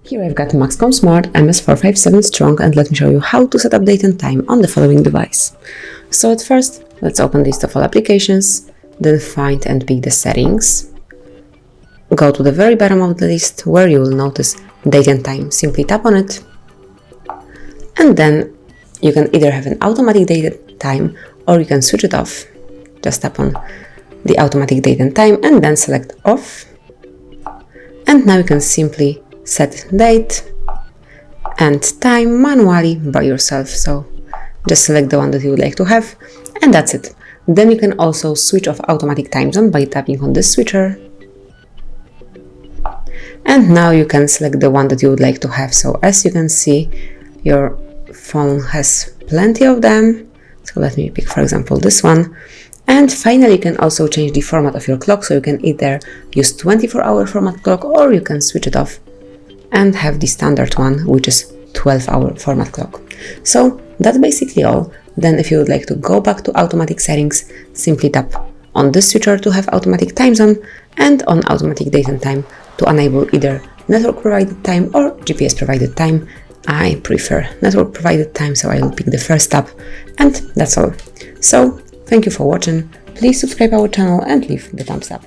Here I've got MAXCOM Smart MS457 Strong, and let me show you how to set up date and time on the following device. So at first, let's open list of all applications, then find and pick the settings. Go to the very bottom of the list where you will notice date and time. Simply tap on it, and then you can either have an automatic date and time or you can switch it off. Just tap on the automatic date and time and then select off. And now you can simply set date and time manually by yourself. So just select the one that you would like to have, and that's it. Then you can also switch off automatic time zone by tapping on this switcher. And now you can select the one that you would like to have. So as you can see, your phone has plenty of them. So let me pick, for example, this one. And finally, you can also change the format of your clock. So you can either use 24-hour format clock or you can switch it off and have the standard one, which is 12-hour format clock. So that's basically all. Then if you would like to go back to automatic settings, simply tap on this switcher to have automatic time zone and on automatic date and time to enable either network provided time or GPS provided time. I prefer network provided time, so I will pick the first tab, and that's all. So thank you for watching. Please subscribe our channel and leave the thumbs up.